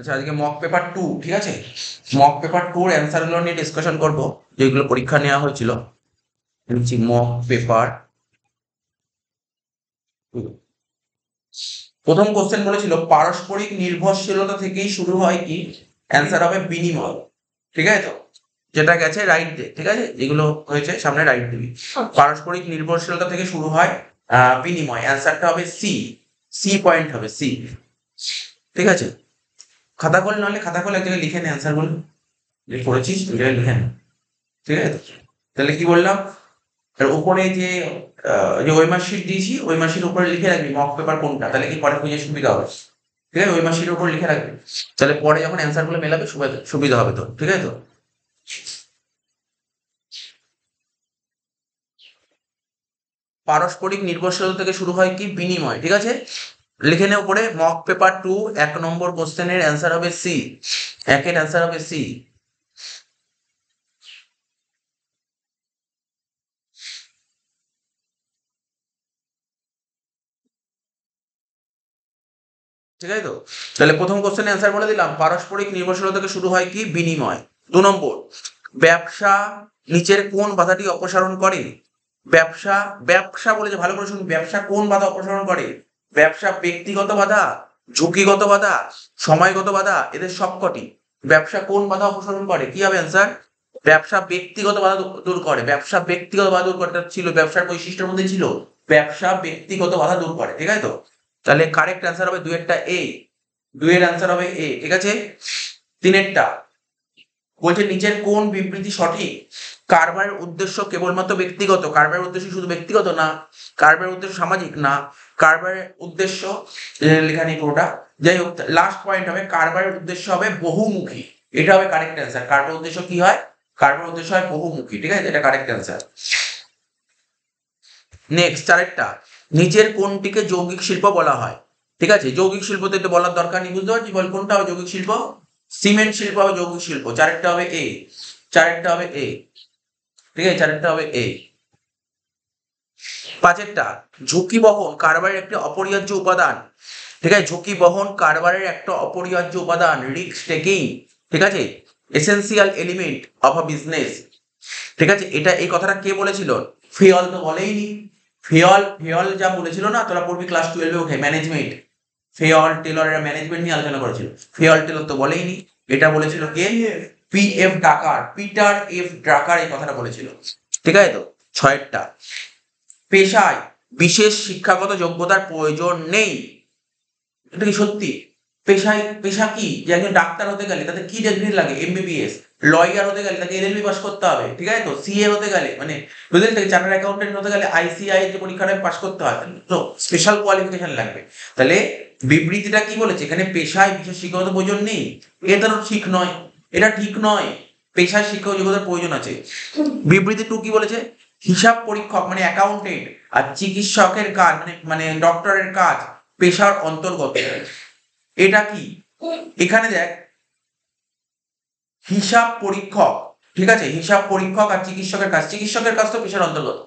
আচ্ছা, আজকে mock paper 2, ঠিক আছে? মক পেপার 2 এর অ্যান্সার গুলো নিয়ে ডিসকাশন করব, যেগুলো পরীক্ষা নেওয়া হয়েছিল। Mock paper 2। প্রথম কোশ্চেন বলেছিল পারস্পরিক নির্ভরশীলতা থেকেই শুরু হয় কি? অ্যান্সার হবে বিনিময়। ঠিক আছে তো? যেটা গেছে রাইট দে, ঠিক আছে? যেগুলো হয়েছে সামনে রাইট দিবি। পারস্পরিক নির্ভরশীলতা থেকে শুরু হয় বিনিময়। অ্যান্সারটা হবে সি। সি পয়েন্ট হবে, সি। ঠিক আছে? খাতা খোল, নাহলে খাতা খোল, এক জায়গায় লিখে নে অ্যান্সার গুলো। যে পড়েছিস ওই জায়গায় লিখে নে। ঠিক আছে? তাহলে কি বললাম? এর উপরে যে ওই মার্কশিট দিয়েছি, ওই মার্কশিট উপরে লিখে রাখবি মক পেপার কোনটা, তাহলে কি পরে খুঁজে সুবিধা হবে। ঠিক আছে? ওই মার্কশিটের উপর লিখে রাখবি, তাহলে পরে যখন অ্যান্সার গুলো মেলাবে সুবিধা হবে তো। ঠিক আছে তো? পারস্পরিক নির্ভরশীলতা থেকে শুরু হয় কি? বিনিময়। ঠিক আছে? লিখে নে উপরে মক পেপার 2 1 নম্বর কোশ্চেনের অ্যান্সার হবে সি। একের অ্যান্সার হবে সি। ঠিক আছে তো? তাহলে প্রথম কোশ্চেনের অ্যান্সার বলে দিলাম, পারস্পরিক নির্ভরশীলতা থেকে শুরু হয় কি? বিনিময়। 2 নম্বর, ব্যবসা নিচের কোন বাধাটি অপসারণ করে? ব্যবসা, ব্যবসা বলেছে, ভালো করে শুনুন, ব্যবসা কোন বাধা অপসারণ করে? ব্যবসা ব্যক্তিগত বাধা, ঝুঁকিগত বাধা, সময়গত বাধা, এদের সবকটি। ব্যবসা কোন বাধা অপসারণ করে? কি হবে অ্যান্সার? ব্যবসা ব্যক্তিগত বাধা দূর করে। ব্যবসা ব্যক্তিগত বাধা দূর করে, ছিল ব্যবসার বৈশিষ্ট্যের মধ্যে ছিল ব্যবসা ব্যক্তিগত বাধা দূর করে। ঠিক আছে তো? তাহলে কারেক্ট অ্যান্সার হবে দুয়েরটা এ। দুয়ের অ্যান্সার হবে এ। ঠিক আছে? তিনেরটা বলছে নিচের কোন বিবৃতি সঠিক? কারবারের উদ্দেশ্য কেবলমাত্র ব্যক্তিগত। কারবারের উদ্দেশ্য শুধু ব্যক্তিগত না, কারবারের উদ্দেশ্য সামাজিক না, কারবারের উদ্দেশ্য লেখা নেই পুরোটা। যাই হোক, লাস্ট পয়েন্ট হবে কারবারের উদ্দেশ্য হবে বহুমুখী। এটা হবে কারেক্ট অ্যান্সার। কারবারের উদ্দেশ্য কি হয়? কারবারের উদ্দেশ্য হয় বহুমুখী। ঠিক আছে? এটা কারেক্ট অ্যান্সার। নেক্সট, চারেরটা, নিচের কোনটিকে যৌগিক শিল্প বলা হয়? ঠিক আছে? যৌগিক শিল্প তো এটা বলার দরকার নেই, বুঝতে পারছি। বল কোনটা হবে যৌগিক শিল্প? সিমেন্ট শিল্প হবে যৌগিক শিল্প। চারেরটা হবে এ। চারেরটা হবে এ। ঠিক আছে? চারেরটা হবে এ। পাঁচেরটা, ঝুঁকি বহন কারবারের একটি অপরিহার্য উপাদান। ঠিক আছে? ঝুঁকি বহন কারবারের একটা অপরিহার্য উপাদান, রিস্ক টেকিং। ঠিক আছে? Essential element of a business. ঠিক আছে? এটা, এই কথাটা কে বলেছিল? ফেয়ল তো বলেইনি। ফেয়ল, ফেয়ল যা বলেছিল না, তোরা পড়বি ক্লাস 12-এ উঠে, ম্যানেজমেন্ট। ফেয়ল টেলর এরা ম্যানেজমেন্ট নিয়ে আলোচনা করেছিল। ফেয়ল টেলর তো বলেইনি। এটা বলেছিল কে? পি এফ ডাকার, পিটার এফ ডাকার এই কথাটা বলেছিল। ঠিক আছে তো? ছয়েরটা, পেশায় বিশেষ শিক্ষাগত যোগ্যতার প্রয়োজন নেই। এটা কি সত্যি? পেশায়, পেশা কি? যে একজন ডাক্তার হতে গেলে তাদের কি ডিগ্রি লাগে? এমবিবিএস। লয়ার হতে গেলে তাকে এলএলবি পাস করতে হবে। ঠিক আছে তো? সিএ হতে গেলে, মানে বুঝলেন তো, চার্টার্ড অ্যাকাউন্টেন্ট হতে গেলে আইসিআই যে পরীক্ষাটা পাস করতে হয়, তো স্পেশাল কোয়ালিফিকেশন লাগবে। তাহলে বিবৃতিটা কি বলেছে এখানে? পেশায় বিশেষ শিক্ষাগত প্রয়োজন নেই। এটা তো ঠিক নয়, এটা ঠিক নয়। পেশায় শিক্ষাগত যোগ্যতার প্রয়োজন আছে। বিবৃতি 2 কি বলেছে? হিসাব পরীক্ষক মানে অ্যাকাউন্টেন্ট আর চিকিৎসকের কাজ মানে ডক্টরের কাজ পেশার অন্তর্গত। এটা কি? এখানে দেখ, হিসাব পরীক্ষক, ঠিক আছে, হিসাব পরীক্ষক আর চিকিৎসকের কাজ, চিকিৎসকের কাজ তো পেশার অন্তর্গত।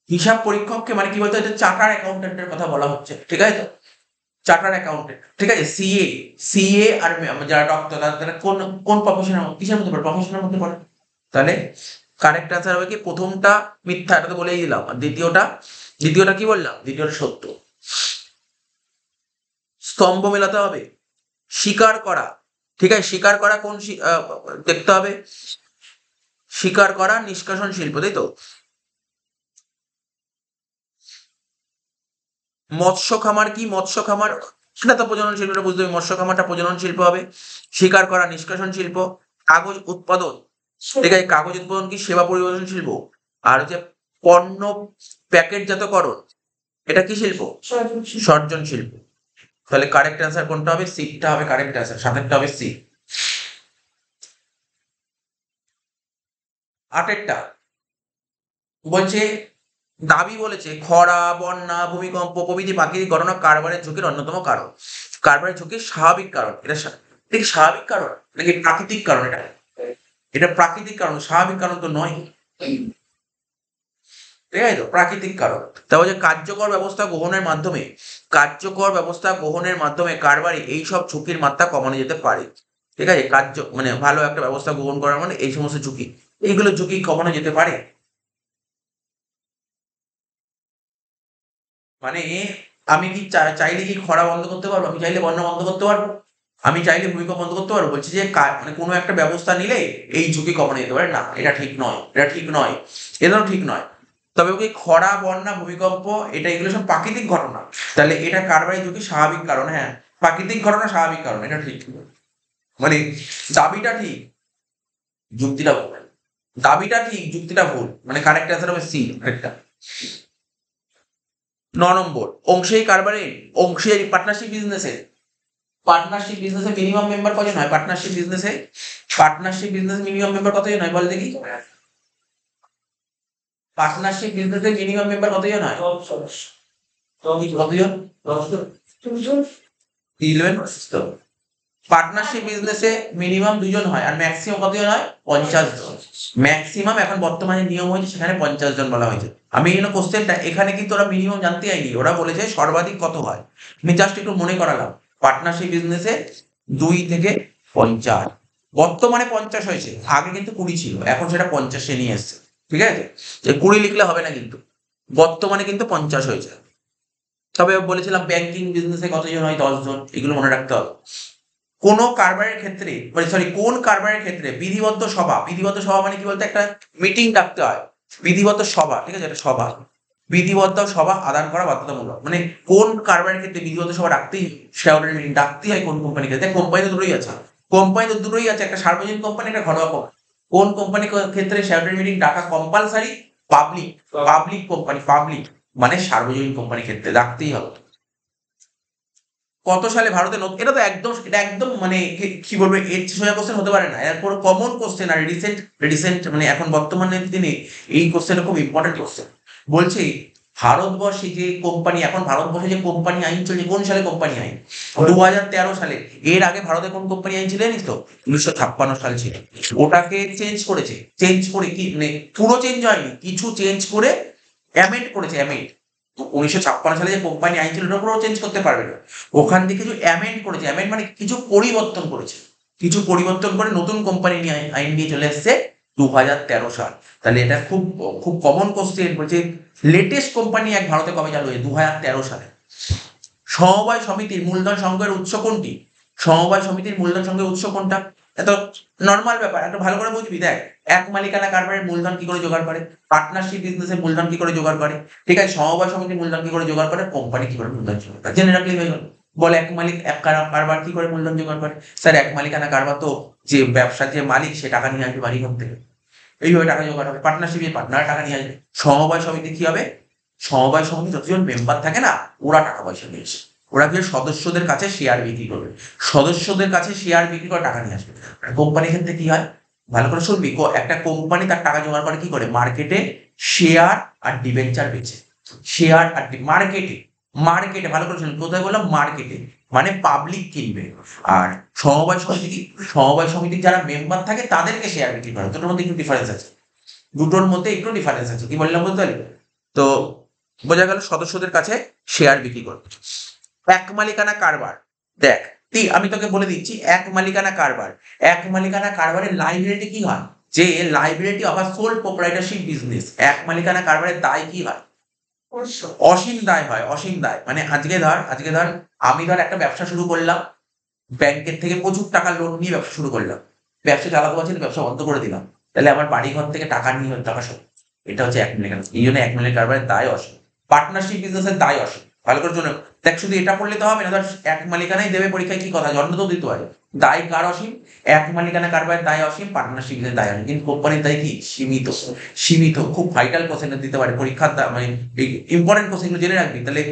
হিসাব পরীক্ষককে মানে কি বলতো? এটা চার্টার্ড অ্যাকাউন্টেন্টের কথা বলা হচ্ছে। ঠিক আছে তো? Chartered accountant. ঠিক আছে? সিএ, সিএ আর যারা ডক্টর, তারা কোন কোন প্রফেশনের, কিসের মধ্যে পড়ে? প্রফেশনের মধ্যে পড়ে। তাহলে কারেক্ট আনসার হবে কি? প্রথমটা মিথ্যা, এটা তো বলেই দিলাম। আর দ্বিতীয়টা, দ্বিতীয়টা কি বললাম? দ্বিতীয়টা সত্য। স্তম্ভ মেলাতে হবে। স্বীকার করা, ঠিক আছে? স্বীকার করা কোন দেখতে হবে। স্বীকার করা নিষ্কাশন শিল্প, তাই তো? মৎস্য খামার কি? মৎস্য খামার সেটা তো প্রজনন শিল্পটা বুঝতে হবে। মৎস্য খামারটা প্রজনন শিল্প হবে। স্বীকার করা নিষ্কাশন শিল্প। কাগজ উৎপাদন, ঠিক আছে, কাগজ উৎপাদন কি? সেবা পরিবেশন শিল্প। আর হচ্ছে পণ্য প্যাকেটজাতকরণ, এটা কি শিল্প? সর্জন শিল্প। তাহলে কারেক্ট অ্যান্সার কোনটা হবে? সিটা হবে কারেক্ট অ্যান্সার। সাতেরটা হবে সি। আটেরটা বলছে, দাবি বলেছে খরা, বন্যা, ভূমিকম্প প্রভৃতি প্রাকৃতিক ঘটনা কারবারের ঝুঁকির অন্যতম কারণ। কারবারের ঝুঁকির স্বাভাবিক কারণ। এটা এটা কি স্বাভাবিক কারণ নাকি প্রাকৃতিক কারণ? এটা, এটা প্রাকৃতিক কারণ, স্বাভাবিক কারণ তো নয়। ঠিক আছে তো, প্রাকৃতিক কারণ। তারপর যে কার্যকর ব্যবস্থা গ্রহণের মাধ্যমে, কার্যকর ব্যবস্থা গ্রহণের মাধ্যমে কারবারে এইসব ঝুঁকির মাত্রা কমানো যেতে পারে। ঠিক আছে, মানে ভালো একটা ব্যবস্থা গ্রহণ করার মানে এই সমস্ত ঝুঁকি, এইগুলো ঝুঁকি কমানো যেতে পারে। মানে আমি কি চাইলে কি খরা বন্ধ করতে পারবো? আমি চাইলে বন্যা বন্ধ করতে পারবো? আমি চাইলে ভূমিকম্প বন্ধ করতে পারবো? বলছি যে মানে কোনো একটা ব্যবস্থা নিলে এই ঝুঁকি কমানো যেতে পারে, না এটা ঠিক নয়, এটা ঠিক নয়, এটাও ঠিক নয়। তবে ওকে খরা, বন্যা, ভূমিকম্প, এগুলো সব প্রাকৃতিক ঘটনা, তাহলে এটা কারবারি ঝুঁকি স্বাভাবিক কারণ। হ্যাঁ, প্রাকৃতিক ঘটনা স্বাভাবিক কারণ, এটা ঠিক। মানে দাবিটা ঠিক, যুক্তিটা ভুল। দাবিটা ঠিক, যুক্তিটা ভুল, মানে কারেক্ট অ্যান্সার হবে সি একটা। 9 নম্বর, অংশীদারি কারবারে, অংশীদারি পার্টনারশিপ বিজনেসে, মিনিমাম মেম্বার কজন হয়? পার্টনারশিপ বিজনেসে মিনিমাম মেম্বার কতজন হয় বল দেখি? পার্টনারশিপ বিজনেসে মিনিমাম মেম্বার কতজন হয়? কতজন? 11। পার্টনারশিপ বিজনেসে মিনিমাম 2জন হয়, আর ম্যাক্সিমাম কতজন হয়? 50 জন। ম্যাক্সিমাম এখন বর্তমানে নিয়ম হয়েছে, সেখানে 50 জন বলা হয়েছে। আমি এই কোশ্চেনটা এখানে কিন্তু ওরা মিনিমাম জানতে চাইনি, ওরা বলেছে সর্বাধিক কত হয়। আমি জাস্ট একটু মনে করালাম, পার্টনারশিপ বিজনেসে 2 থেকে 50, বর্তমানে 50 হয়েছে, আগে কিন্তু 20 ছিল, এখন সেটা 50-এ নিয়ে এসছে। ঠিক আছে, 20 লিখলে হবে না কিন্তু, বর্তমানে কিন্তু 50 হয়েছে। তবে বলেছিলাম ব্যাংকিং বিজনেসে কতজন হয়? 10 জন, এগুলো মনে রাখতে হবে। কোন কারবারের ক্ষেত্রে, কোন কারবারের ক্ষেত্রে বিধিবদ্ধ সভা, বিধিবদ্ধ সভা মানে কি বলতে, একটা মিটিং ডাকতে হয়, বিধিবদ্ধ সভা, ঠিক আছে, এটা সভা, বিধিবদ্ধ সভা আদান করা বাধ্যতামূলক। মানে কোন কারবারের ক্ষেত্রে বিধিবদ্ধ সভা ডাকতেই, শেয়ারের মিটিং ডাকতেই হয় কোন কোম্পানির ক্ষেত্রে? কোম্পানি তো দুটোই আছে, একটা সার্বজনীন কোম্পানি, একটা ঘরোয়া কোম্পানি। কোন কোম্পানির ক্ষেত্রে শেয়ারের মিটিং ডাকা কম্পালসারি? পাবলিক, কোম্পানি, পাবলিক মানে সার্বজনীন কোম্পানির ক্ষেত্রে ডাকতেই হবে। কত সালে ভারতে এটা তো একদম, এটা একদম মানে কি বলবো, এর সোজা কোশ্চেন হতে পারে না, এরপর কমন কোশ্চেন। আর রিসেন্ট মানে এখন বর্তমানে দিনে এই কোশ্চেনটা খুব ইম্পর্টেন্ট কোশ্চেন। বলছি ভারতবর্ষে যে কোম্পানি, এখন ভারতবর্ষে যে কোম্পানি আইন চলছে, কোন সালে কোম্পানি আইন? 2013 সালে। এর আগে ভারতে কোন কোম্পানি আইন ছিল জানিস তো? 1956 সাল ছিল। ওটাকে চেঞ্জ করেছে, চেঞ্জ করে কি মানে পুরো চেঞ্জ হয়নি, কিছু চেঞ্জ করে অ্যামেন্ড করেছে, অ্যামেন্ড। 1956 সালে যে কোম্পানি আইন ছিল ওটা পুরো চেঞ্জ করতে পারবে না, ওখান থেকে কিছু অ্যামেন্ড করেছে, অ্যামেন্ড মানে কিছু পরিবর্তন করেছে, কিছু পরিবর্তন করে নতুন কোম্পানি নিয়ে আইন নিয়ে চলে এসছে 2013 সাল। তাহলে এটা খুব খুব কমন কোশ্চেন। বলছে লেটেস্ট কোম্পানি এক ভারতে কবে চালু হয়েছে? 2013 সালে। সমবায় সমিতির মূলধন সংগ্রহের উৎস কোনটি? সমবায় সমিতির মূলধন সংগ্রহের উৎস কোনটা? এত নর্মাল ব্যাপার, একটু ভালো করে বুঝবি। দেখ, এক মালিকানা কারবারের মূলধন কি করে জোগাড় করে? পার্টনারশিপ বিজনেসের মূলধন কি করে জোগাড় করে? ঠিক আছে, সমবায় সমিতির মূলধন কি করে জোগাড় করে? কোম্পানি কি করে মূলধন জোগাড় করে? জেনে রাখলেই হয়ে গেল। বল, এক কারবার কি করে মূলধন জোগাড় করে? স্যার, এক মালিকানা কারবার তো যে ব্যবসার যে মালিক সে টাকা নিয়ে আসবে বাড়ি ঘর থেকে, এইভাবে টাকা জোগাড় হবে। পার্টনারশিপে পার্টনার টাকা নিয়ে আসবে। সমবায় সমিতি কি হবে? সমবায় সমিতি যতজন মেম্বার থাকে না, ওরা টাকা পয়সা নিয়ে আসে, ওরা কি সদস্যদের কাছে শেয়ার বিক্রি করবে, সদস্যদের কাছে শেয়ার বিক্রি করে টাকা নিয়ে আসবে। কোম্পানির ক্ষেত্রে কি হয়, ভালো করে শুনবি। একটা কোম্পানি তার টাকা জোগাড় করে কি করে? মার্কেটে শেয়ার আর ডিবেঞ্চার বেচে, শেয়ার আর মার্কেটে, মার্কেটে ভালো করে শুনবি, কোথায় বললাম? মার্কেটে, মানে পাবলিক কিনবে। আর সমবায় সমিতি কি? সমবায় সমিতির যারা মেম্বার থাকে তাদেরকে শেয়ার বিক্রি করে। দুটোর মধ্যে একটু ডিফারেন্স আছে, দুটোর মধ্যে একটু ডিফারেন্স আছে। কি বললাম বুঝতে পারলি? তো বোঝা গেল, সদস্যদের কাছে শেয়ার বিক্রি করবে। এক মালিকানা কারবার, দেখ আমি তোকে বলে দিচ্ছি, এক মালিকানা কারবার, এক মালিকানা কারবারের লাইবিলিটি কি হয়? যে liability of a sole proprietorship business, এক মালিকানা কারবারের দায় কি হয়? অসীম দায় হয়, অসীম দায়। মানে আজকে ধর আমি একটা ব্যবসা শুরু করলাম, ব্যাংকের থেকে প্রচুর টাকা লোন নিয়ে ব্যবসা শুরু করলাম, ব্যবসা চালাতে পারছি না, ব্যবসা বন্ধ করে দিলাম, তাহলে আমার বাড়ি ঘর থেকে টাকা নিয়ে টাকা শোধ, এটা হচ্ছে এক মালিকানা। এই জন্য এক মালিকানা কারবারের দায় অসীম। পার্টনারশিপ বিজনেসের দায় অসীম, ভালো করে জন্য। দেখ, শুধু এটা পড়লে তো হবে না, ধর এক মালিকানাই দেবে পরীক্ষায়, কি কথা, জন্ম তো দিতে পারে। দায় কার অসীম? এক মালিকানা কারবারের দায় অসীম, পার্টনারশিপ বিজনেসের দায় অসীম। কিন্তু কোম্পানির দায় কি? সীমিত। সীমিত, খুব ভাইটাল কোশ্চেন দিতে পারে পরীক্ষার, মানে ইম্পর্টেন্ট কোশ্চেন জেনে রাখবি। তাহলে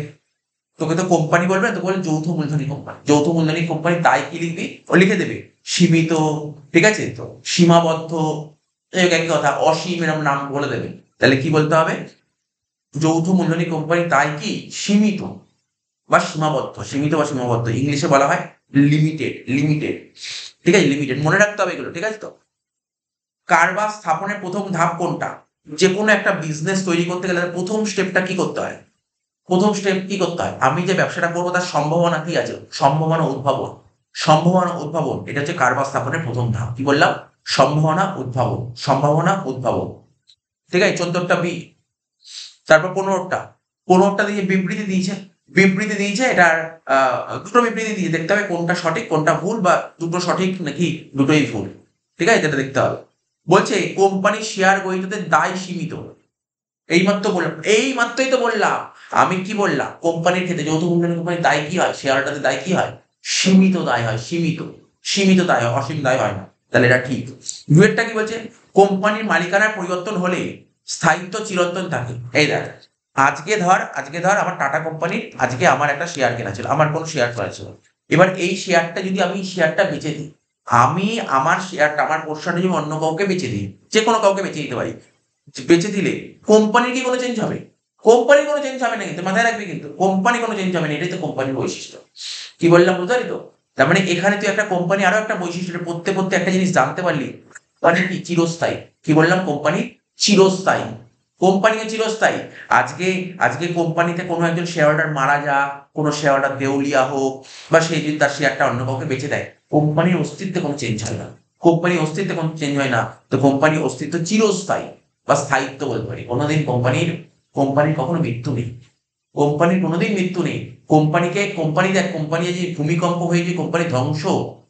তোকে তো কোম্পানি বলবে না, তো বলবে যৌথ মূলধনী কোম্পানি। যৌথ মূলধনী কোম্পানির দায় কি লিখবি? ও লিখে দেবে সীমিত, ঠিক আছে তো, সীমাবদ্ধ, একই কথা, অসীম, এরকম নাম বলে দেবে। তাহলে কি বলতে হবে? যৌথ মূলধনী কোম্পানির দায় কি? সীমিত বা সীমাবদ্ধ, সীমিত বা সীমাবদ্ধ। ইংলিশে বলা হয় লিমিটেড, লিমিটেড, ঠিক আছে, লিমিটেড। মনে রাখতে হবে এগুলো, ঠিক আছে তো। কারবার স্থাপনের প্রথম ধাপ কোনটা? যে কোনো একটা বিজনেস তৈরি করতে গেলে প্রথম স্টেপটা কি করতে হয়? প্রথম স্টেপ কি করতে হয়? আমি যে ব্যবসাটা করবো তার সম্ভাবনা কি আছে? সম্ভাবনা উদ্ভাবন। সম্ভাবনা উদ্ভাবন এটা হচ্ছে কারবার স্থাপনের প্রথম ধাপ। কি বললাম? সম্ভাবনা উদ্ভাবন। সম্ভাবনা উদ্ভাবন। ঠিক আছে, 14টা বি। তারপর 15টা দিয়ে বিবৃতি দিয়েছে। বিবৃতি দিয়েছে, এটার দুটো বিবৃতি দিয়ে দেখতে হবে কোনটা সঠিক কোনটা ভুল, বা দুটো সঠিক নাকি দুটোই ভুল। ঠিক আছে, যেটা দেখতে হবে। বলছে কোম্পানির শেয়ার গ্রহীতাদের দায় সীমিত। এইমাত্রই তো বললাম। আমি কি বললাম? কোম্পানির ক্ষেত্রে যৌথ মূলধনী কোম্পানির দায় কি হয়? শেয়ার হোল্ডারদের দায় কি হয়? সীমিত দায় হয়। সীমিত সীমিত দায় হয়, অসীম দায় হয় না। তাহলে এটা ঠিক। ডুয়েটটা কি বলছে? কোম্পানির মালিকানার পরিবর্তন হলে স্থায়িত্ব চিরন্তন থাকে। এই দেখ, আজকে ধর আমার টাটা কোম্পানির আজকে আমার একটা শেয়ার কেনা ছিল, আমার কোনো শেয়ার করা ছিল। এবার এই শেয়ারটা যদি আমি শেয়ারটা বেচে দিই, আমি আমার শেয়ারটা আমার পোর্শনটা যদি অন্য কাউকে বেচে দিই, যে কোনো কাউকে বেচে দিতে পারি, বেচে দিলে কোম্পানির কি কোনো চেঞ্জ হবে? কোম্পানির কোনো চেঞ্জ হবে না, কিন্তু মাথায় রাখবি, কিন্তু কোম্পানি কোনো চেঞ্জ হবে না। এটাই তো কোম্পানির বৈশিষ্ট্য। কি বললাম বুঝতে পারি তো? তার মানে এখানে তুই একটা কোম্পানি আরো একটা বৈশিষ্ট্য পড়তে পড়তে একটা জিনিস জানতে পারলি, মানে কি চিরস্থায়ী। কি বললাম? কোম্পানি চিরস্থায়ী। কোম্পানিকে চিরস্থায়ী। আজকে আজকে কোম্পানিতে কোনো একজন শেয়ার হোল্ডার মারা যাক, কোনো শেয়ার হোল্ডার দেউলিয়া হোক, বা সে যদি তার শেয়ারটা অন্য কাউকে বেচে দেয়, কোম্পানির অস্তিত্বে কোনো চেঞ্জ হয় না। কোম্পানির অস্তিত্বে কোনো চেঞ্জ হয় না। তো কোম্পানির অস্তিত্ব চিরস্থায়ী বা স্থায়িত্ব বলতে পারি। কোনোদিন কোম্পানির কখনো মৃত্যু নেই। কোম্পানির কোনোদিন মৃত্যু নেই। দেখ, কোম্পানি যে ভূমিকম্প হয়ে যে কোম্পানি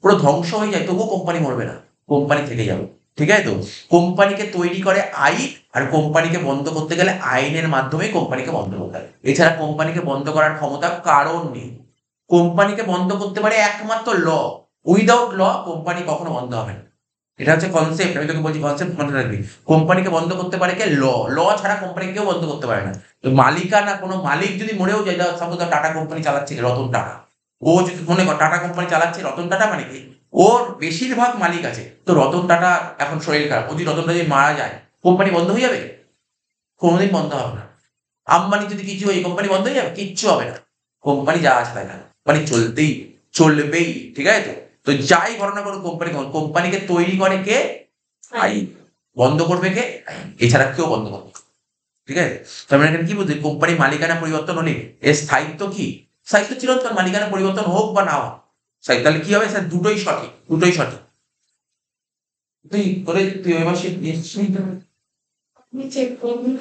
পুরো ধ্বংস হয়ে যায়, তবুও কোম্পানি মরবে না। কোম্পানি থেকে যাবে। ঠিক আছে তো? কোম্পানিকে তৈরি করে আইন, আর কোম্পানিকে বন্ধ করতে গেলে আইনের মাধ্যমে কোম্পানিকে বন্ধ করতে হবে। এছাড়া কোম্পানিকে বন্ধ করার ক্ষমতা কারণ নেই। কোম্পানিকে বন্ধ করতে পারে একমাত্র ল। উইদাউট ল কোম্পানি কখনো বন্ধ হবে না। এটা হচ্ছে কনসেপ্ট। আমি তোকে বলছি, কনসেপ্ট মনে রাখবি। কোম্পানিকে বন্ধ করতে পারে কে? ল। ল ছাড়া কোম্পানিকে কেউ বন্ধ করতে পারে না। তো মালিকানা, কোনো মালিক যদি মরেও যায়, সাপোজ টাটা কোম্পানি চালাচ্ছে রতন টাটা, ও যদি মনে কর টাটা কোম্পানি চালাচ্ছে রতন টাটা, মানে কি ওর বেশিরভাগ মালিক আছে, তো রতন টাটা এখন শরীর খারাপ, ও যদি রতন টাটা যদি মারা যায়, কোম্পানি বন্ধ হয়ে যাবে? কোনোদিন বন্ধ হবে না। আম্বানি যদি কিছু হয়, কোম্পানি বন্ধ হয়ে যাবে? কিচ্ছু হবে না। কোম্পানি যা আছে তাই না, কোম্পানি চলবেই। ঠিক আছে তো? তো যাই ঘটনা করুক, কোম্পানিকে তৈরি করে কে? আইন। বন্ধ করবে কে? আইন। এছাড়া কেউ বন্ধ করবে না। ঠিক আছে? তার মানে এখানে কি বুঝলি? কোম্পানির মালিকানা পরিবর্তন হলে এর স্থায়িত্ব কি? স্থায়িত্ব চিরন্তন। মালিকানা পরিবর্তন হোক বা না হোক, তাহলে কি হবে স্যার? দুটোই সঠিক, দুটোই সঠিক। তুই ওই মাসে চেক করবি।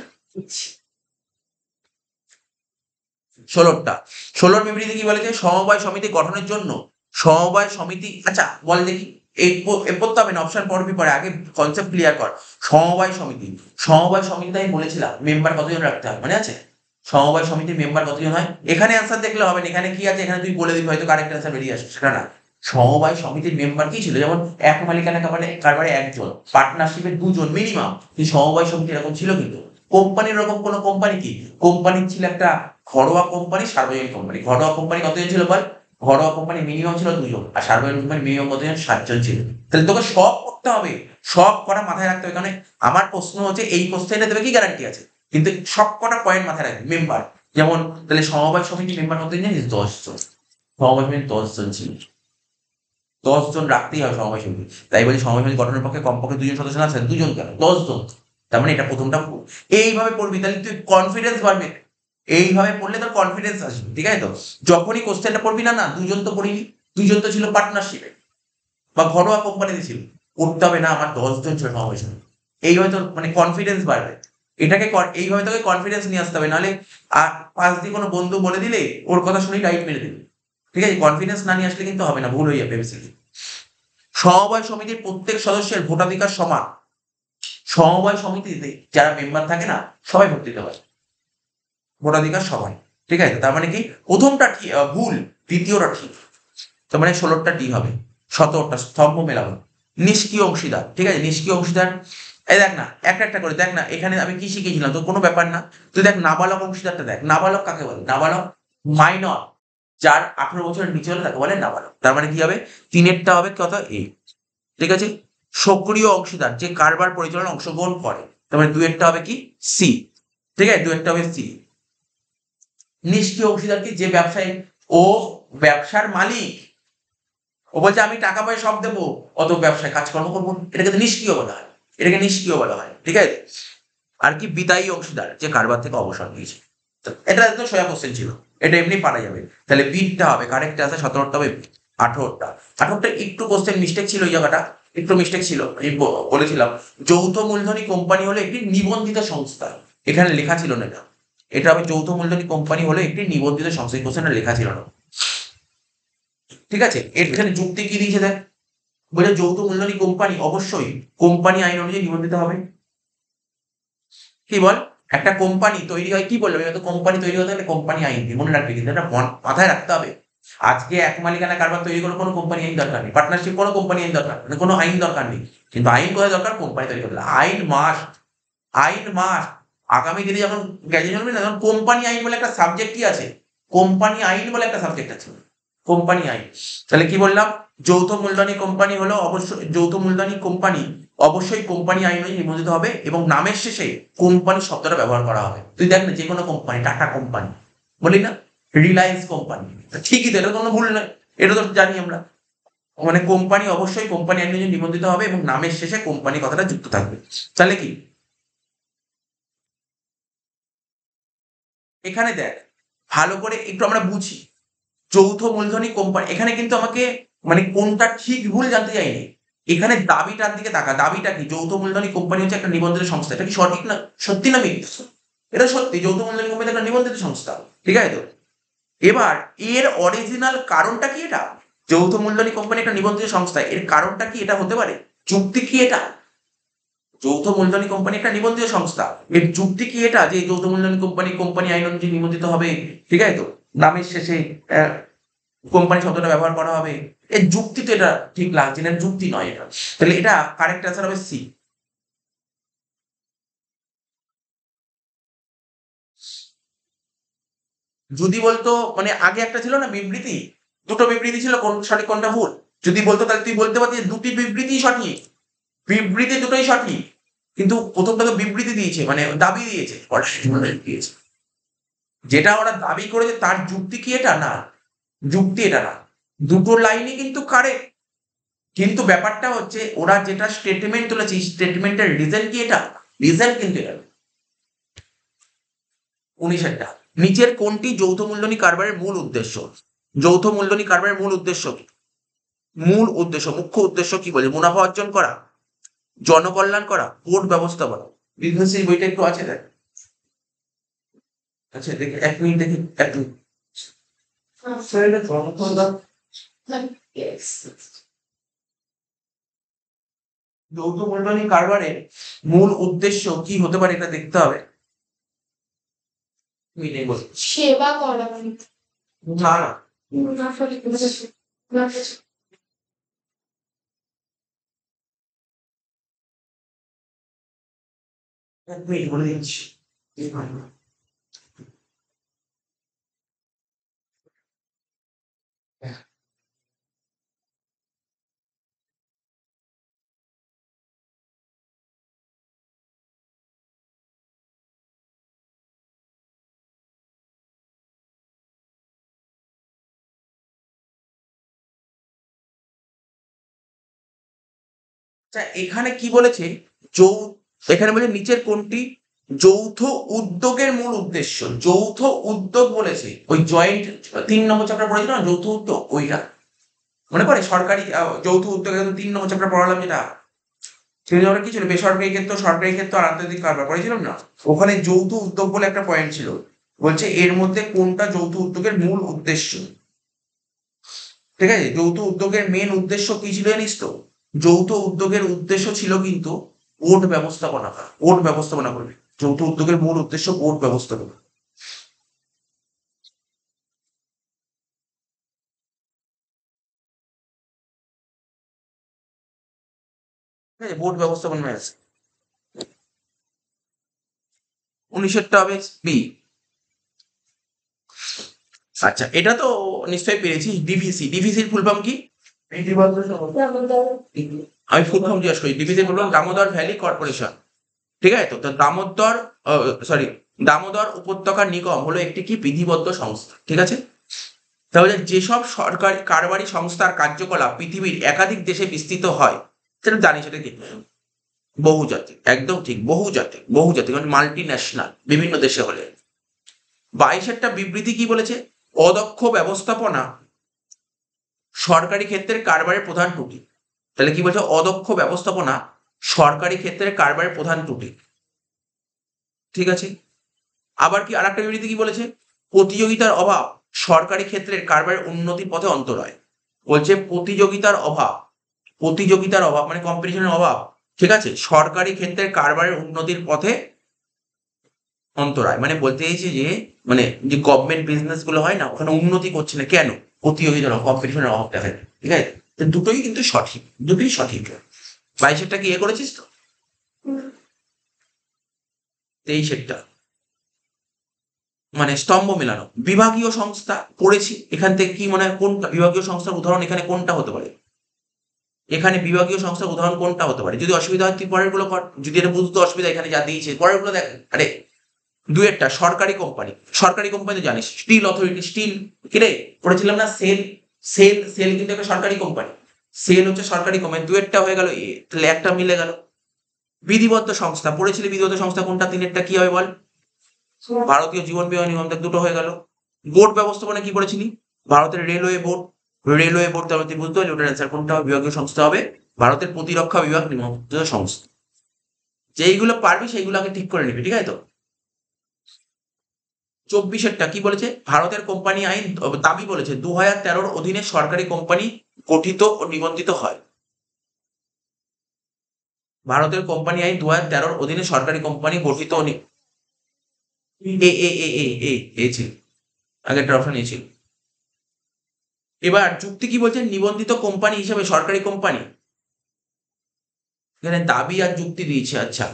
16টা 16 বিবৃতি কি বলেছে? সমবায় সমিতি গঠনের জন্য সমবায় সমিতি, আচ্ছা বল দেখি, এ পড়তে হবে না, অপশন পড়বি পরে, আগে কনসেপ্ট ক্লিয়ার কর। সমবায় সমিতিতে আমি বলেছিলাম মেম্বার কতজন রাখতে হয়, মনে আছে? সমবায় সমিতির মেম্বার কতজন হয়? এখানে অ্যান্সার দেখলে হবে না, এখানে কি আছে এখানে তুই বলে দিবি, হয়তো কারেক্ট অ্যান্সার বেরিয়ে আসবে, সেটা না। সমবায় সমিতির মেম্বার কি ছিল? যেমন এক মালিকানা কারবারে একজন, পার্টনারশিপে দুজন মিনিমাম। কিন্তু সমবায় সমিতি এরকম ছিল কিন্তু। কোম্পানির রকম কোন কোম্পানি কি? কোম্পানির ছিল একটা ঘরোয়া কোম্পানি, সার্বজনীন কোম্পানি। ঘরোয়া কোম্পানি কতজন ছিল বল? ঘরোয়া কোম্পানি মিনিমাম ছিল দুজন, আর সার্বজনীন কোম্পানি মিনিমাম কতজন? 7জন ছিল। তাহলে তোকে সব করতে হবে, সব কটা মাথায় রাখতে হবে, কারণ আমার প্রশ্ন হচ্ছে এই কোশ্চেনে দেবে কি গ্যারান্টি আছে? কিন্তু সব কটা পয়েন্ট মাথায় রাখবে। মেম্বার যেমন, তাহলে সমবায় সমিতি মেম্বার কতজন জানিস? 10জন। সমবায় সমিতি 10জন ছিল। 10জন রাখতেই হবে সমবায় সমিতি। তাই বলি সমবায় সমিতি গঠনের পক্ষে কমপক্ষে 2জন সদস্য না আছে? 2জন কেন? 10জন। তার মানে এটা প্রথমটা ভুল। এইভাবে পড়বি, তাহলে তুই কনফিডেন্স বাড়বে। এইভাবে পড়লে তোর কনফিডেন্স আসবে। ঠিক আছে তো? যখনই কোশ্চেনটা পড়বি না, 2জন তো পড়িনি, 2জন তো ছিল পার্টনারশিপে বা ঘরোয়া কোম্পানিতে ছিল। পড়তে হবে না আমার 10জন ছিল সমবায় সমিতি। এইভাবে তোর মানে কনফিডেন্স বাড়বে। এইভাবে তোকে কনফিডেন্স নিয়ে আসতে হবে, নাহলে আর পাশ দিয়ে কোনো বন্ধু বলে দিলে ওর কথা শুনেই রাইট মেরে দিবে। ঠিক আছে? কনফিডেন্স না নিয়ে আসলে কিন্তু হবে না, ভুল হয়ে যাবে বেসিক্যালি। সমবায় সমিতির প্রত্যেক সদস্যের ভোটাধিকার সমান। সমবায় সমিতিতে যারা মেম্বার থাকে না, সবাই ভোট দিতে পারে, ভোটাধিকার সবাই। ঠিক আছে? তার মানে কি প্রথমটা ভুল, দ্বিতীয়টা ঠিক। তার মানে 16টা ডি হবে। 17টা স্তম্ভ মেলাবো। নিষ্ক্রিয় অংশীদার। ঠিক আছে? নিষ্ক্রিয় অংশীদার, এই দেখ না, একটা একটা করে দেখ না, এখানে আমি কি শিখেছিলাম তো, কোনো ব্যাপার না। তুই দেখ নাবালক অংশীদারটা দেখ। নাবালক কাকে বলে? নাবালক মাইনর, যার 18 বছরের নিচে হলে তাকে বলে নাবালক। তার মানে কি হবে? 3এরটা হবে কত? এ। ঠিক আছে? সক্রিয় অংশীদার, যে কারবার পরিচালনায় অংশগ্রহণ করে, তার মানে 2এরটা হবে কি? সি। ঠিক আছে? 2এরটা হবে সি। নিষ্ক্রিয় অংশীদার কি? যে ব্যবসায়ী, ও ব্যবসার মালিক, ও বলছে আমি টাকা পয়সা সব দেবো, অত ব্যবসায় কাজকর্ম করবো, এটাকে তো নিষ্ক্রিয় বলা হয়। এটাকে নিষ্ক্রিয় বলা হয়। ঠিক আছে? আর কি বিদায়ী অংশীদার যে কারবার থেকে অবসর নিয়েছে। এটা একদম সোজা কোশ্চেন ছিল, এটা এমনি পারা যাবে। তাহলে বিটা হবে কারেক্ট আছে, 17টা হবে 18টা। 18টা একটু কোশ্চেন মিস্টেক ছিল, এই জায়গাটা একটু মিস্টেক ছিল। আমি বলেছিলাম যৌথ মূলধনী কোম্পানি হলো একটি নিবন্ধিত সংস্থা, এখানে লেখা ছিল না এটা। এটা হবে যৌথ মূলধনী কোম্পানি হলো একটি নিবন্ধিত সংস্থা, এই কোশ্চেনটা লেখা ছিল না। ঠিক আছে, এখানে যুক্তি কি দিয়েছে দেখ, বলে যৌথ মূলধনী কোম্পানি অবশ্যই কোম্পানি আইন অনুযায়ী নিবন্ধিত হবে। কি বল, একটা কোম্পানি তৈরি হয়, কি বললাম এবার, কোম্পানি তৈরি হতে গেলে কোম্পানি আইন দিয়ে, মনে রাখবে কিন্তু এটা মাথায় রাখতে হবে। আজকে এক মালিকানা কারবার তৈরি করে কোনো কোম্পানি আইন দরকার নেই, পার্টনারশিপ কোনো কোম্পানি আইন দরকার মানে কোনো আইন দরকার নেই। কিন্তু আইন কোথায় দরকার, কোম্পানি তৈরি করলে আইন মাস্ট, আইন মাস্ট। আগামী দিনে যখন গ্র্যাজুয়েশন হবে না, তখন কোম্পানি আইন বলে একটা সাবজেক্টই আছে, কোম্পানি আইন বলে একটা সাবজেক্ট আছে, কোম্পানি আইন। তাহলে কি বললাম, যৌথ মূলধনী কোম্পানি হলো অবশ্যই, যৌথ মূলধনী কোম্পানি অবশ্যই কোম্পানি আইন অনুযায়ী নিবন্ধিত হবে এবং নামের শেষে কোম্পানি শব্দটা ব্যবহার করা হবে। তুই দেখ না, যে কোনো কোম্পানি, টাটা কোম্পানি বলি না, রিলায়েন্স কোম্পানি, ঠিকই তো, এটা কোনো ভুল নয়, এটা তো জানি আমরা। মানে কোম্পানি অবশ্যই কোম্পানি আইন অনুযায়ী নিবন্ধিত হবে এবং নামের শেষে কোম্পানি কথাটা যুক্ত থাকবে। তাহলে কি এখানে দেখ ভালো করে একটু আমরা বুঝি, যৌথ মূলধনী কোম্পানি, এখানে কিন্তু আমাকে মানে কোনটা ঠিক ভুল জানতে চাইনি, এখানে দাবিটার দিকে তাকা। দাবিটা কি, যৌথ মূলধনী কোম্পানি হচ্ছে একটা নিবন্ধিত সংস্থা, এটা কি সঠিক না, সত্যি না মিথ্যা? এটা সত্যি, যৌথ মূলধনী কোম্পানি একটা নিবন্ধিত সংস্থা, ঠিক আছে তো। এবার এর অরিজিনাল কারণটা কি, এটা যৌথ মূলধনী কোম্পানি একটা নিবন্ধিত সংস্থা, এর কারণটা কি, এটা হতে পারে, যুক্তি কি এটা, যৌথ মূলধনী কোম্পানি একটা নিবন্ধিত সংস্থা, এর যুক্তি কি এটা যে যৌথ মূলধনী কোম্পানি কোম্পানি আইন অনুযায়ী নিবন্ধিত হবে, ঠিক আছে তো, নামের শেষে কোম্পানি শব্দটা ব্যবহার করা হবে, এর যুক্তি তো এটা ঠিক লাগছে না, যুক্তি নয় এটা। তাহলে এটা কারেক্ট অ্যান্সার হবে সি। যদি বলতো মানে আগে একটা ছিল না বিবৃতি, দুটো বিবৃতি ছিল, কোন সঠিক কোনটা ভুল, যদি বলতো তাহলে তুই বলতে পারতি দুটি বিবৃতি সঠিক, বিবৃতি দুটোই সঠিক। কিন্তু প্রথমটা তো বিবৃতি দিয়েছে মানে দাবি দিয়েছে, দিয়েছে, যেটা ওরা দাবি করেছে তার যুক্তি কি এটা, না যুক্তি এটা না, দুটো লাইনই কিন্তু কারেক্ট। কিন্তু ব্যাপারটা হচ্ছে ওরা যেটা স্টেটমেন্ট তুলেছে, স্টেটমেন্টের রিজন কি, এটা রিজন কিন্তু এটা। 19টা নিচের কোনটি যৌথ মূলধনী কারবারের মূল উদ্দেশ্য, যৌথ মূলধনী কারবারের মূল উদ্দেশ্য কি, মূল উদ্দেশ্য মুখ্য উদ্দেশ্য কি বলে, মুনাফা অর্জন করা, জনকল্যাণ করা, কোর্ট ব্যবস্থাপনা। বিজনেস এই বইটা একটু আছে দেখ, আচ্ছা দেখি 1 মিনিট, দেখি 1 মিনিট। যৌথ মূলধনী কারবারের মূল উদ্দেশ্য কি হতে পারে এটা দেখতে হবে। সেবা করা, না না, বলে দিচ্ছি। এখানে কি বলেছে, যৌ এখানে বলে নিচের কোনটি যৌথ উদ্যোগের মূল উদ্দেশ্য, যৌথ উদ্যোগ বলেছে, ওই জয়েন্ট 3 নম্বর চ্যাপ্টার পড়েছিল না যৌথ উদ্যোগ, ওইটা মনে পড়ে, সরকারি যৌথ উদ্যোগ, 3 নম্বর চ্যাপ্টার পড়ালাম যেটা, সেটা কি ছিল, বেসরকারি ক্ষেত্র, সরকারি ক্ষেত্র আর আন্তর্জাতিক কারবার পড়েছিলাম না, ওখানে যৌথ উদ্যোগ বলে একটা পয়েন্ট ছিল, বলছে এর মধ্যে কোনটা যৌথ উদ্যোগের মূল উদ্দেশ্য। ঠিক আছে, যৌথ উদ্যোগের মেন উদ্দেশ্য কি ছিল জানিস তো, যৌথ উদ্যোগের উদ্দেশ্য ছিল কিন্তু কোর্ট ব্যবস্থাপনা, কোর্ট ব্যবস্থাপনা করবে, যৌথ উদ্যোগের মূল উদ্দেশ্য কোর্ট ব্যবস্থাপনা। ঠিক আছে, বোর্ড ব্যবস্থাপনা আছে। 19টা হবে বি। আচ্ছা এটা তো নিশ্চয়ই পেরেছি, ডিভিসি, ডিভিসির ফুল ফর্ম কি, আমি ফুল ফর্ম জিজ্ঞাসা করি, ডিভিসির full form Damodar Valley Corporation, ঠিক আছে তো। তো দামোদর সরি দামোদর উপত্যকা নিগম হলো একটি কি বিধিবদ্ধ সংস্থা, ঠিক আছে। তাহলে যেসব সরকারি কারবারি সংস্থার কার্যকলাপ পৃথিবীর একাধিক দেশে বিস্তৃত হয়, সেটা জানি, সেটা কি বহুজাতিক, একদম ঠিক, বহুজাতিক মানে মাল্টি ন্যাশনাল, বিভিন্ন দেশে হলে। 22 বিবৃতি কি বলেছে? অদক্ষ ব্যবস্থাপনা সরকারি ক্ষেত্রের কারবারের প্রধান ত্রুটি। তাহলে কি বলছে? অদক্ষ ব্যবস্থাপনা সরকারি ক্ষেত্রের কারবারের প্রধান ত্রুটি। ঠিক আছে। আবার কি আরেকটা বিবৃতি কি বলেছে? প্রতিযোগিতার অভাব সরকারি ক্ষেত্রের কারবারের উন্নতির পথে অন্তরায়। বলছে প্রতিযোগিতার অভাব মানে কম্পিটিশনের অভাব, ঠিক আছে, সরকারি ক্ষেত্রের কারবারের উন্নতির পথে অন্তরায়। মানে বলতে চাইছে যে মানে যে গভর্নমেন্ট বিজনেস গুলো হয় না, ওখানে উন্নতি করছে না কেন? প্রতিযোগিতার অভাব, কম্পিটিশনের অভাব দেখা যায়। ঠিক আছে, তো দুটোই কিন্তু সঠিক, দুটোই সঠিক। 22 কি করেছিস তো? 23 মানে স্তম্ভ মেলানো। বিভাগীয় সংস্থা পড়েছি, এখান থেকে কি মনে হয় কোনটা বিভাগীয় সংস্থার উদাহরণ এখানে কোনটা হতে পারে? এখানে বিভাগীয় সংস্থার উদাহরণ কোনটা হতে পারে? যদি অসুবিধা হয় তুই পরের গুলো কর, যদি এটা বুঝতে অসুবিধা এখানে যা দিয়েছে পরের গুলো দেখ। আরে দুয়েরটা সরকারি কোম্পানি তো জানিস, স্টিল অথরিটি, স্টিল কিরে পড়েছিলাম না? সেল কিন্তু একটা সরকারি কোম্পানি, সেল হচ্ছে সরকারি কোম্পানি। দুয়েরটা হয়ে গেল এ, তাহলে একটা মিলে গেল। বিধিবদ্ধ সংস্থা পড়েছিলে, বিধিবদ্ধ সংস্থা কোনটা? তিনেরটা কি হবে বল? ভারতীয় জীবন বীমা নিগম, দেখ দুটো হয়ে গেল। বোর্ড ব্যবস্থাপনা কি পড়েছিলি? ভারতের রেলওয়ে বোর্ড, তাহলে তুই বুঝতে পারলি ওটার অ্যান্সার কোনটা হবে? বিভাগীয় সংস্থা হবে ভারতের প্রতিরক্ষা বিভাগ নিবন্ধিত সংস্থা। যেইগুলো পারবি সেইগুলো আগে ঠিক করে নিবি, ঠিক আছে তো? 24 কি বলেছে? ভারতের কোম্পানি আইন দাবি বলেছে 2013 অধীনে সরকারি কোম্পানি গঠিত ও নিবন্ধিত হয়। ভারতের কোম্পানি আইন 2013 অধীনে সরকারি কোম্পানি গঠিত ও ছিল, আগেরটা অপশন এ ছিল। এবার যুক্তি কি বলছে? নিবন্ধিত কোম্পানি হিসেবে সরকারি কোম্পানি, এখানে দাবি আর যুক্তি দিয়েছে। আচ্ছা,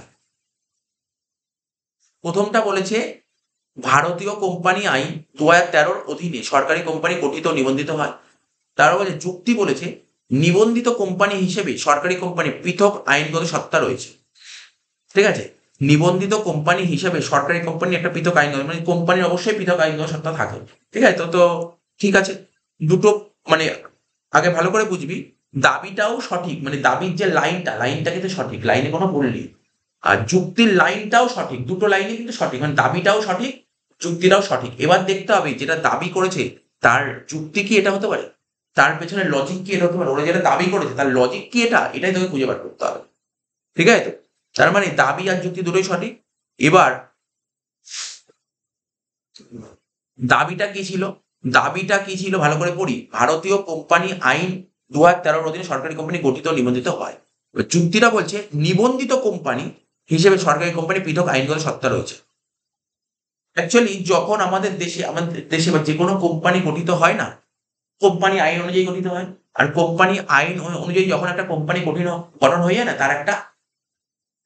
প্রথমটা বলেছে ভারতীয় কোম্পানি আইন 2013 অধীনে সরকারি কোম্পানি গঠিত ও নিবন্ধিত হয়। তার বলে যুক্তি বলেছে নিবন্ধিত কোম্পানি হিসেবে সরকারি কোম্পানি পৃথক আইনগত সত্তা রয়েছে। ঠিক আছে, নিবন্ধিত কোম্পানি হিসেবে সরকারি কোম্পানি একটা পৃথক আইনগত, মানে কোম্পানির অবশ্যই পৃথক আইনগত সত্তা থাকে। ঠিক আছে, তো ঠিক আছে, দুটো মানে আগে ভালো করে বুঝবি। দাবিটাও সঠিক, মানে দাবির যে লাইনটা কিন্তু সঠিক, লাইনে কোনো ভুল নেই। আর যুক্তির লাইনটাও সঠিক, দুটো লাইনে কিন্তু সঠিক, মানে দাবিটাও সঠিক, যুক্তিটাও সঠিক। এবার দেখতে হবে যেটা দাবি করেছে তার যুক্তি কি এটা হতে পারে, তার পেছনে লজিক কি এটা হতে পারে, ওরা যেটা দাবি করেছে তার লজিক কি এটা, এটাই তোকে খুঁজে বার করতে হবে। ঠিক আছে তো? তার মানে দাবি আর যুক্তি দুটোই সঠিক। এবার দাবিটা কি ছিল ভালো করে পড়ি। ভারতীয় কোম্পানি আইন 2013 অধীনে সরকারি কোম্পানি গঠিত ও নিবন্ধিত হয়। যুক্তিটা বলছে নিবন্ধিত কোম্পানি হিসেবে সরকারি কোম্পানি পৃথক আইনগত সত্তা রয়েছে। অ্যাকচুয়ালি যখন আমাদের দেশে বা যে কোনো কোম্পানি গঠিত হয় না, কোম্পানি আইন অনুযায়ী গঠিত হয়। আর কোম্পানি আইন অনুযায়ী যখন একটা কোম্পানি গঠন হয়ে যায় না, তার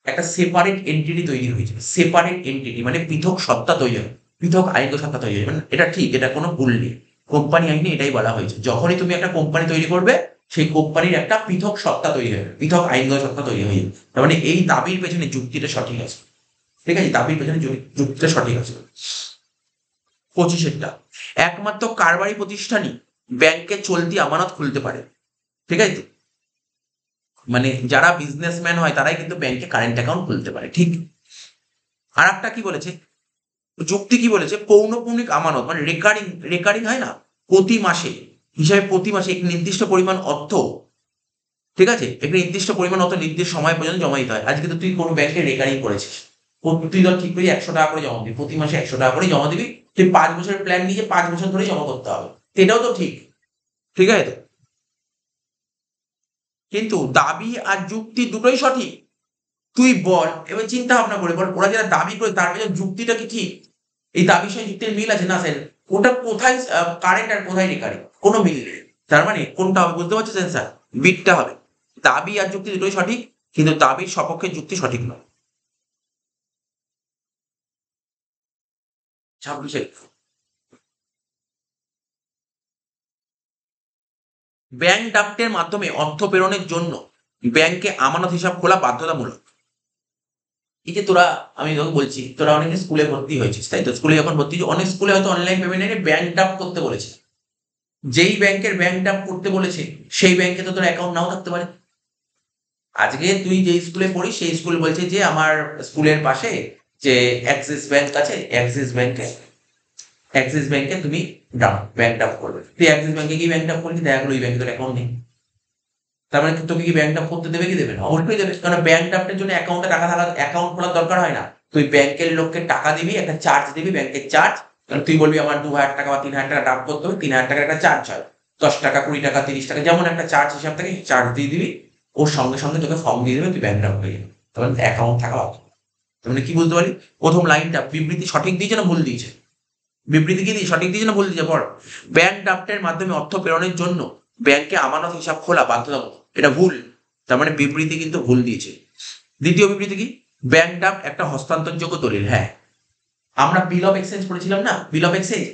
একটা সেপারেট এন্টিটি তৈরি হয়েছে। সেপারেট এন্টিটি মানে পৃথক সত্তা তৈরি হয়, পৃথক আইনগত সত্তা তৈরি হয়। মানে এটা ঠিক, এটা কোনো ভুল নেই। কোম্পানি আইনে এটাই বলা হয়েছে, যখনই তুমি একটা কোম্পানি তৈরি করবে সেই কোম্পানির একটা পৃথক সত্তা তৈরি হবে, পৃথক আইনগত সত্তা তৈরি হয়ে যাবে। তার মানে এই দাবির পেছনে যুক্তিটা সঠিক আছে। ঠিক আছে, দাবির পেছনে যুক্তিটা সঠিক আছে। 25 একমাত্র কারবারি প্রতিষ্ঠানই ব্যাংকে চলতি আমানত খুলতে পারে। ঠিক আছে, মানে যারা বিজনেসম্যান হয় তারাই কিন্তু ব্যাংকে কারেন্ট অ্যাকাউন্ট খুলতে পারে। ঠিক। আর একটা কি বলেছে, যুক্তি কি বলেছে? পৌনঃপুনিক আমানত মানে রেকারিং হয় না, প্রতি মাসে হিসাবে প্রতি মাসে এক নির্দিষ্ট পরিমাণ অর্থ, ঠিক আছে, একটি নির্দিষ্ট পরিমাণ অর্থ নির্দিষ্ট সময় পর্যন্ত জমা দিতে হয়। আজকে তো তুই কোনো ব্যাংকে রেকারিং করেছিস, তুই ধর ঠিক করে 100 টাকা করে জমা দিবি, প্রতি মাসে 100 টাকা করে জমা দিবি। তুই 5 বছরের প্ল্যান নিয়ে 5 বছর ধরে জমা করতে হবে, এটাও তো ঠিক। ঠিক আছে তো? কিন্তু দাবি আর যুক্তি দুটোই সঠিক। তুই বল, এবার চিন্তা ভাবনা করে বল, ওরা যারা দাবি করে তার পেছনে যুক্তিটা কি ঠিক? এই দাবির সঙ্গে যুক্তির মিল আছে না স্যার? ওটা কোথায় কারেন্ট আর কোথায় রেকারিং, কোনো মিল নেই। তার মানে কোনটা হবে বুঝতে পারছো স্যার? বিটটা হবে। দাবি আর যুক্তি দুটোই সঠিক, কিন্তু দাবির সপক্ষে যুক্তি সঠিক নয়। 26 ব্যাংক ড্রাফটের মাধ্যমে অর্থ প্রেরণের জন্য ব্যাংকে আমানত হিসাব খোলা বাধ্যতামূলক। এই যে তোরা, আমি তোকে বলছি তোরা অনেকে স্কুলে ভর্তি হয়েছিস, তাই তো? স্কুলে যখন ভর্তি হয়েছিস, অনেক স্কুলে হয়তো অনলাইন পেমেন্টে ব্যাংক ড্রাফট করতে বলেছে। যেই ব্যাংকের ব্যাংক ড্রাফট করতে বলেছে সেই ব্যাংকে তো তোর অ্যাকাউন্ট নাও থাকতে পারে। আজকে তুই যে স্কুলে পড়িস সেই স্কুল বলছে যে আমার স্কুলের পাশে যে অ্যাক্সিস ব্যাংক আছে, অ্যাক্সিস ব্যাংকে তুমি ব্যাংক ড্রাফট করবে। তুই অ্যাক্সিস ব্যাংকে কি ব্যাংক ড্রাফট করলি, দেখা গেলো ওই ব্যাংকে তোর অ্যাকাউন্ট নেই। তার মানে তোকে কি ব্যাংক ড্রাফট করতে দেবে কি দেবে না? অবশ্যই দেবে, কারণ ব্যাংক ড্রাফটের জন্য অ্যাকাউন্টে টাকা থাকা, অ্যাকাউন্ট খোলার দরকার হয় না। তুই ব্যাংকের লোককে টাকা দিবি, একটা চার্জ দিবি, ব্যাংকের চার্জ। কারণ তুই বলবি আমার 2,000 টাকা বা 3,000 টাকা ড্রাফট করতে হবে, 3,000 টাকার একটা চার্জ হয়, 10 টাকা 20 টাকা 30 টাকা যেমন একটা চার্জ হিসাব থেকে চার্জ দিয়ে দিবি। ওর সঙ্গে সঙ্গে তোকে ফর্ম দিয়ে দেবে, তুই ব্যাংক ড্রাফট হয়ে যাবে। তখন অ্যাকাউন্ট থাকা হবে। তার মানে কি বুঝতে পারলি? প্রথম লাইনটা বিবৃতি সঠিক দিয়েছে না ভুল দিয়েছে? বিবৃতি কি দিয়ে সঠিক দিয়েছে না ভুল দিয়েছে? পড়। ব্যাংক ড্রাফটের মাধ্যমে অর্থ প্রেরণের জন্য ব্যাংকে আমানত হিসাব খোলা বাধ্যতামূলক, এটা ভুল। তার মানে বিবৃতি কিন্তু ভুল দিয়েছে। দ্বিতীয় বিবৃতি কি? ব্যাংক ড্রাফট একটা হস্তান্তরযোগ্য দলিল। হ্যাঁ, আমরা বিল অফ এক্সচেঞ্জ পড়েছিলাম না, বিল অফ এক্সচেঞ্জ।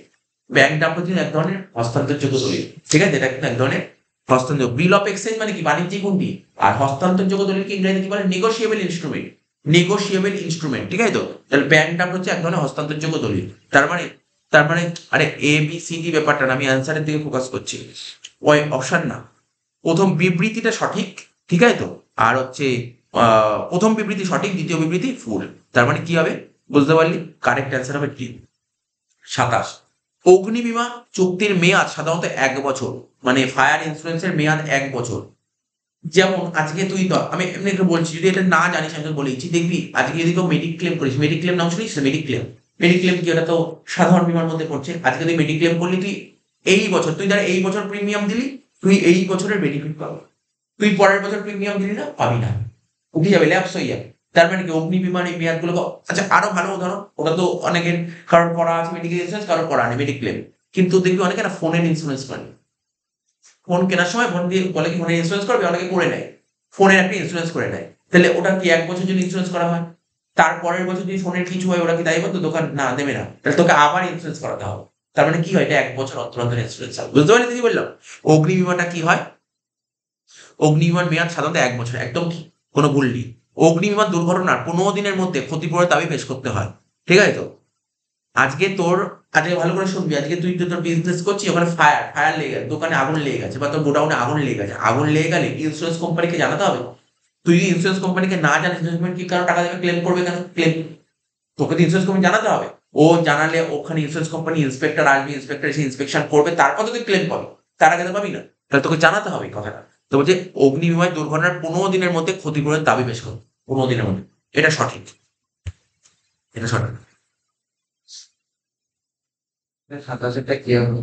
ব্যাংক ড্রাফট হচ্ছে এক ধরনের হস্তান্তরযোগ্য দলিল, ঠিক আছে? এটা কিন্তু এক ধরনের হস্তান্তর। বিল অফ এক্সচেঞ্জ মানে কি? বাণিজ্যিক হুন্ডি। আর হস্তান্তরযোগ্য দলিলকে ইংরেজিতে কি বলে? Negotiable instrument. নেগোশিয়েবল ইনস্ট্রুমেন্ট, ঠিক আছে তো? তাহলে ব্যাংক ড্রাফট হচ্ছে এক ধরনের হস্তান্তরযোগ্য দলিল। তার মানে আরে এ বি সি ডি ব্যাপারটা না, আমি অ্যান্সারের দিকে ফোকাস করছি। ওই অপশন না, প্রথম বিবৃতিটা সঠিক, ঠিক আছে তো? আর হচ্ছে প্রথম বিবৃতি সঠিক, দ্বিতীয় বিবৃতি ভুল। তার মানে কি হবে বুঝতে পারলি? কারেক্ট অ্যান্সার হবে কি? 27। অগ্নি বীমা চুক্তির মেয়াদ সাধারণত 1 বছর, মানে ফায়ার ইন্স্যুরেন্সের মেয়াদ 1 বছর। যেমন আজকে তুই আমি এমনি একটু বলছি, যদি এটা না জানিস আমি তোকে বলেছি, দেখবি আজকে যদি কেউ মেডিক্লেম করিস, মেডিক্লেম নাম শুনিস? মেডিক্লেম কি? ওটা তো সাধারণ বীমার মধ্যে পড়ছে। আজকে তুই মেডিক্লেম করলি, তুই এই বছর, তুই ধর এই বছর প্রিমিয়াম দিলি, তুই এই বছরের বেনিফিট পাবি। তুই পরের বছর প্রিমিয়াম দিলি না, পাবি না, উঠে যাবে, ল্যাপস হয়ে যাবে। তার মানে কি অগ্নি বীমার এই মেয়াদগুলো আচ্ছা আরো ভালো উদাহরণ, ওটা তো অনেকের কারণ করা আছে মেডিকেল ইন্স্যুরেন্স, কারণ করা নেই মেডিক্লেম। কিন্তু দেখবি অনেকে না ফোনের ইন্স্যুরেন্স করে। ফোন কেনার সময় ফোন দিয়ে বলে কি ফোনের ইন্স্যুরেন্স করবে, অনেকে করে নেয়, ফোনের একটা ইন্স্যুরেন্স করে নেয়। তাহলে ওটা কি 1 বছর যদি ইন্স্যুরেন্স করা হয়, তারপরের বছর যদি ফোনের কিছু হয়, ওরা কি দায়বদ্ধ? দোকান না দেবে না, তাহলে তোকে আবার ইন্স্যুরেন্স করাতে হবে। তার মানে কি হয়? এটা 1 বছর অন্তর অন্তর ইন্স্যুরেন্স হবে। বুঝতে পারলি কি বললাম? অগ্নি বীমাটা কি হয়? অগ্নি বীমার মেয়াদ সাধারণত 1 বছর, একদম ঠিক, কোনো ভুল নেই। অগ্নি বীমার দুর্ঘটনার 15 দিনের মধ্যে ক্ষতিপূরণের দাবি পেশ করতে হয়, ঠিক আছে তো? আজকে ভালো করে শুনবি, আজকে তুই তোর বিজনেস করছিস, ওখানে ফায়ার লেগে গেছে, দোকানে আগুন লেগে গেছে, বা তোর গোডাউনে আগুন লেগে গেছে। আগুন লেগে গেলে ইন্স্যুরেন্স কোম্পানিকে জানাতে হবে। তুই যদি ইন্স্যুরেন্স কোম্পানিকে না জানিস, কি কারণ টাকা দেবে, ক্লেম করবে কেন? তোকে তো ইন্স্যুরেন্স কোম্পানি জানাতে হবে। ও জানালে ওখানে ইন্স্যুরেন্স কোম্পানি ইন্সপেক্টর আসবে, ইন্সপেক্টর এসে ইন্সপেকশন করবে, তারপর তুই ক্লেম পাবি। তার আগে তো পাবি না। তাহলে তোকে জানাতে হবে এই কথাটা। তো বলছে অগ্নি বিমায় দুর্ঘটনার 15 দিনের মধ্যে ক্ষতিপূরণের দাবি পেশ করো, 15 দিনের মধ্যে। এটা সঠিক, এটা সঠিক। 27টা কি হবে?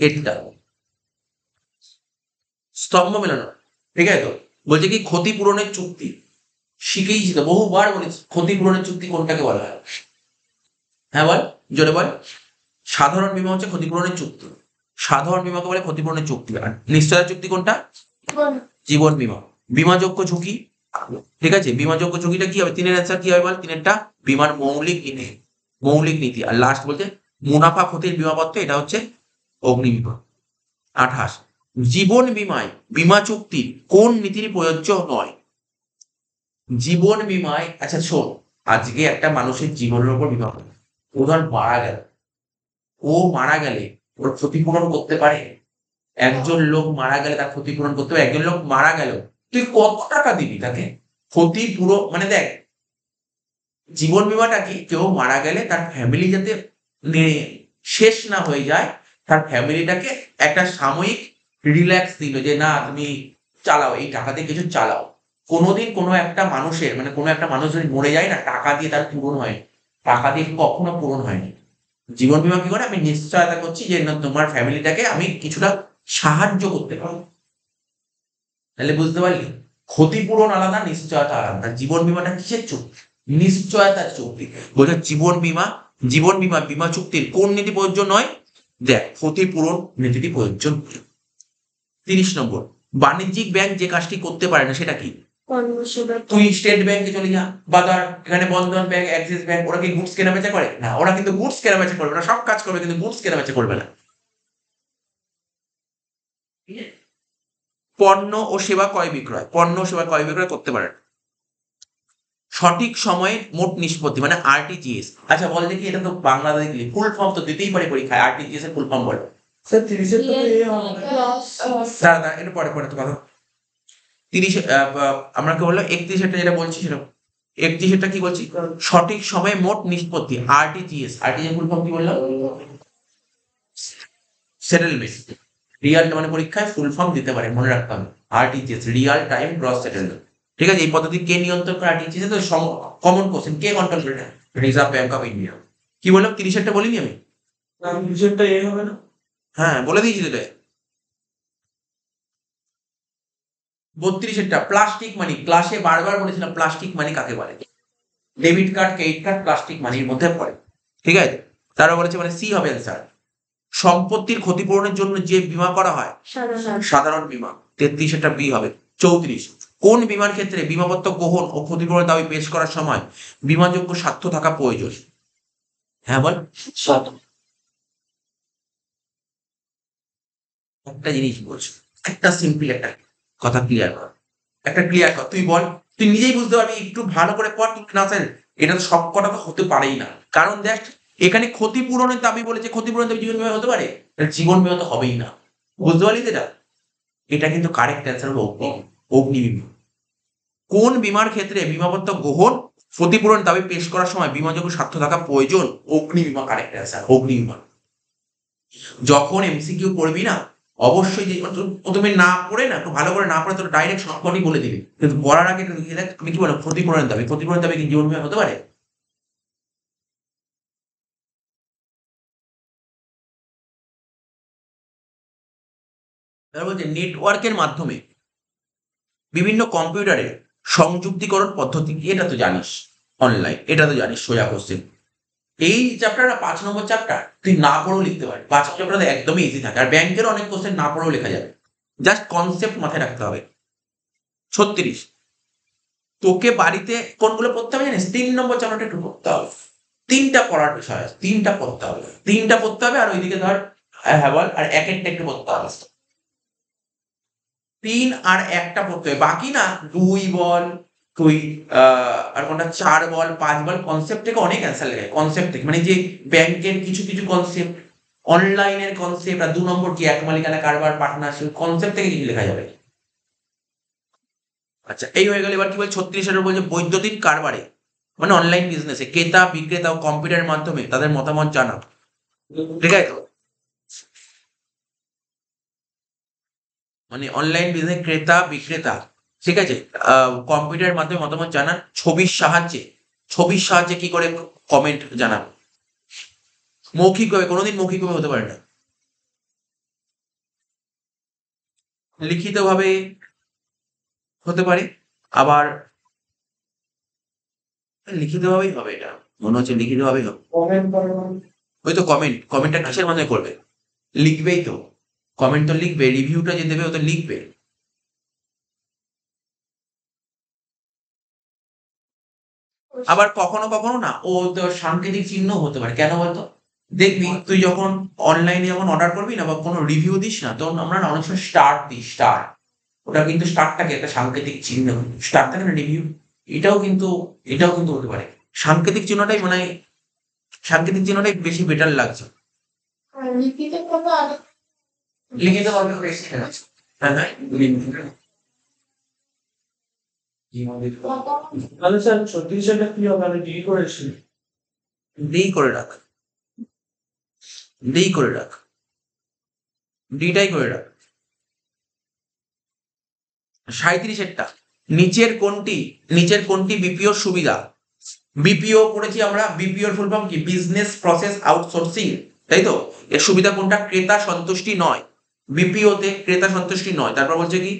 এটা স্তম্ভ মেলানো, ঠিক আছে তো? বলছে কি ক্ষতিপূরণের চুক্তি, শিখেইছি তো, বহুবার বলেছি, ক্ষতিপূরণের চুক্তি কোনটাকে বলা হয়? হ্যাঁ বল, জোরে বল। সাধারণ বীমা হচ্ছে ক্ষতিপূরণের চুক্তি, সাধারণ বীমাকে বলে ক্ষতিপূরণের চুক্তি। আর নিশ্চয়তা চুক্তি কোনটা? জীবন বীমা। বীমাযোগ্য ঝুঁকি, ঠিক আছে? বীমাযোগ্য ঝুঁকিটা কি হবে? 3-এর অ্যান্সার কি হবে বল? 3-এরটা বীমার মৌলিক নীতি। আর লাস্ট বলতে মুনাফা ক্ষতির বীমাপত্র, এটা হচ্ছে অগ্নি বীমা। 28, জীবন বীমায় বীমা চুক্তি কোন নীতির প্রযোজ্য নয়? জীবন বীমায়, আচ্ছা শোন, আজকে একটা মানুষের জীবনের উপর বীমা করে, ও ধর মারা গেলে ওর ক্ষতিপূরণ করতে পারে? একজন লোক মারা গেলে তার ক্ষতিপূরণ করতে হবে? একজন লোক মারা গেল, তুই কত টাকা দিবি তাকে ক্ষতিপূরণ? মানে দেখ, জীবন বীমাটা কি, কেউ মারা গেলে তার ফ্যামিলি যাতে শেষ না হয়ে যায়, তার ফ্যামিলিটাকে একটা সাময়িক রিল্যাক্স দিল, যে না তুমি চালাও, এই টাকা দিয়ে কিছু চালাও। কোনোদিন কোনো একটা মানুষের, মানে কোনো একটা মানুষ যদি মরে যায় না, টাকা দিয়ে তার পূরণ হয়, টাকা দিয়ে কখনো পূরণ হয়নি। জীবন বীমা কি করে? আমি নিশ্চয়তা করছি যে না, তোমার ফ্যামিলিটাকে আমি কিছুটা সাহায্য করতে পারবো। তাহলে বুঝতে পারলি, ক্ষতিপূরণ আলাদা, নিশ্চয়তা আলাদা। জীবন বীমাটা কিসের চুক্তি? নিশ্চয়তার চুক্তি। বলছে জীবন বীমা বীমা চুক্তির কোন নীতি প্রযোজ্য নয়? দেখ, ক্ষতিপূরণ নীতিটি প্রযোজ্য। 30 নম্বর, বাণিজ্যিক ব্যাংক যে কাজটি করতে পারে না সেটা কি? তুই স্টেট ব্যাংকে চলে যা, বা ধর এখানে বন্ধন ব্যাংক, অ্যাক্সিস ব্যাংক, ওরা কি গুডস কেনা বেচা করে না? ওরা কিন্তু গুডস কেনা বেচা করবে না, সব কাজ করবে কিন্তু গুডস কেনা বেচা করবে না। পণ্য ও সেবা ক্রয় বিক্রয় করতে পারে। সঠিক সময়ে মোট নিষ্পত্তি মানে আরটিজিএস। আচ্ছা বল দেখি, এটা তো বাংলা দেখলি, ফুল ফর্ম তো দিতেই পারে পরীক্ষায়, আরটিজিএস এর ফুল ফর্ম বল। স্যার 30-এর তো এ হবে না। দাঁড়া, এটা পরে তো কথা। 30 আমরা কি বললাম 31 যেটা বলছি সেটা 31 কি বলছি, সঠিক সময়ে মোট নিষ্পত্তি, আরটিজিএস। আরটিজিএস ফুল ফর্ম কি বললাম? সেটেলমেন্ট। রিয়াল মানে পরীক্ষায় ফুল ফর্ম দিতে পারে, মনে রাখতে হবে। RTGS, Real time gross settlement. ঠিক আছে, এই পদ্ধতি কে নিয়ন্ত্রণ করে? আরটিজিএস। তো কমন কোশ্চেন, কে কন্ট্রোল করে? Reserve bank of India. কি বললাম? 30 বলিনি আমি? বিষয়টা এ হবে না? হ্যাঁ, বলে দিয়েছি তো। 32 প্লাস্টিক মানি। ক্লাসে বারবার বলেছিলাম প্লাস্টিক মানি কাকে বলে। Debit card, credit card plastic মানির মধ্যে পড়ে। ঠিক আছে, তারা বলেছে মানে সি হবে স্যার। সম্পত্তির ক্ষতিপূরণের জন্য যে বীমা করা হয় সাধারণ বীমা। 33 বি হবে। 34, কোন বীমার ক্ষেত্রে বীমাপত্র গ্রহণ ও ক্ষতিপূরণের দাবি পেশ করার সময় বীমাযোগ্য স্বার্থ থাকা প্রয়োজন? হ্যাঁ বল। একটা জিনিস বলছি, একটা সিম্পল একটা কথা ক্লিয়ার কর, একটা ক্লিয়ার কর। তুই বল, তুই নিজেই বুঝতে পারবি, একটু ভালো করে পড়। তুই না স্যার এটা তো সব কটা তো হতে পারেই না, কারণ দেখ এখানে ক্ষতিপূরণের দাবি বলেছে, ক্ষতিপূরণের দাবি জীবন বীমা হতে পারে? জীবন বীমা তো হবেই না। বুঝতে পারলি তো এটা? এটা কিন্তু কারেক্ট অ্যান্সার হবে অগ্নি, অগ্নি বীমা। কোন বীমার ক্ষেত্রে বীমাপত্র গ্রহণ ক্ষতিপূরণ দাবি পেশ করার সময় বীমাযোগ্য স্বার্থ থাকা প্রয়োজন? অগ্নি বীমা কারেক্ট অ্যান্সার, অগ্নি বীমা। যখন এমসিকিউ পড়বি না, অবশ্যই যে প্রথমে না পড়ে না, একটু ভালো করে না পড়ে তোর ডাইরেক্ট সবকটি বলে দিবি, কিন্তু পড়ার আগে দেখ তুমি কি বলো, ক্ষতিপূরণের দাবি। ক্ষতিপূরণের দাবি কি জীবন বীমা হতে পারে? তারপর বলছে নেটওয়ার্কের মাধ্যমে বিভিন্ন কম্পিউটারের সংযুক্তিকরণ পদ্ধতি কি? এটা তো জানিস, অনলাইন, এটা তো জানিস, সোজা কোশ্চেন। এই চ্যাপ্টারটা 5 নম্বর চ্যাপ্টার, তুই না পড়েও লিখতে পারবি। 5 নম্বর চ্যাপ্টার একদমই ইজি থাকে, আর ব্যাংকের অনেক কোশ্চেন না পড়েও লেখা যাবে, জাস্ট কনসেপ্ট মাথায় রাখতে হবে। 36, তোকে বাড়িতে কোনগুলো পড়তে হবে জানিস? 3 নম্বর চ্যাপ্টারটা একটু পড়তে হবে। 3টা পড়ার বিষয় আছে, 3টা পড়তে হবে, 3টা পড়তে হবে। আর ওইদিকে ধর হ্যাঁ বল, আর এক একটা একটু পড়তে হবে। 3 আর 1টা পড়তে হবে, বাকি না 2 বল, তুই আর কোনটা 4 বল, 5 বল, কনসেপ্ট থেকে অনেক অ্যান্সার লেগে, কনসেপ্ট থেকে মানে যে ব্যাংকের কিছু কিছু কনসেপ্ট, অনলাইনের কনসেপ্ট, আর 2 নম্বর কি এক মালিকানা কারবার, পার্টনারশিপ, কনসেপ্ট থেকে কিছু লেখা যাবে। আচ্ছা, এই হয়ে গেল। এবার কি বল 36 বলছে বৈদ্যুতিক কারবারে মানে অনলাইন বিজনেসে ক্রেতা বিক্রেতা ও কম্পিউটারের মাধ্যমে তাদের মতামত জানাও। ঠিক আছে, মানে অনলাইন বিজনেস ক্রেতা বিক্রেতা, ঠিক আছে, কম্পিউটারের মাধ্যমে মতামত জানান ছবির সাহায্যে। ছবির সাহায্যে কি করে কমেন্ট জানাবো? মৌখিকভাবে, কোনোদিন মৌখিকভাবে হতে পারে না, লিখিতভাবে হতে পারে। আবার লিখিতভাবেই হবে, এটা মনে হচ্ছে লিখিতভাবেই হবে। ওই তো কমেন্ট, কমেন্টটা কিসের মাধ্যমে করবে? লিখবেই তো, কমেন্ট তো লিখবে, রিভিউটা যে দেবে ও তো লিখবে। আবার কখনো কখনো না ও তো সাংকেতিক চিহ্ন হতে পারে, কেন বলতো? দেখবি তুই যখন অনলাইনে যখন অর্ডার করবি না বা কোনো রিভিউ দিস না, তখন আমরা না অনেক সময় স্টার দিই, স্টার। ওটা কিন্তু স্টারটাকে একটা সাংকেতিক চিহ্ন, স্টার থাকে না রিভিউ, এটাও কিন্তু হতে পারে। সাংকেতিক চিহ্নটাই মানে সাংকেতিক চিহ্নটাই বেশি বেটার লাগছে। আর লিখিত কোনো আলাদা লিখিত ভাবে বেশি আছে। হ্যাঁ হ্যাঁ, তাহলে স্যার 36 কি হবে? আমি ডিগ্রি করেছি। ডি করে রাখ, ডি করে রাখ, ডিটাই করে রাখ। 37 নিচের কোনটি বিপিওর সুবিধা? বিপিও পড়েছি আমরা, বিপিওর ফুল ফর্ম কি? বিজনেস প্রসেস আউটসোর্সিং, তাই তো? এর সুবিধা কোনটা? ক্রেতা সন্তুষ্টি নয়, বিপিওতে ক্রেতা সন্তুষ্টি নয়। তারপর বলছে কি?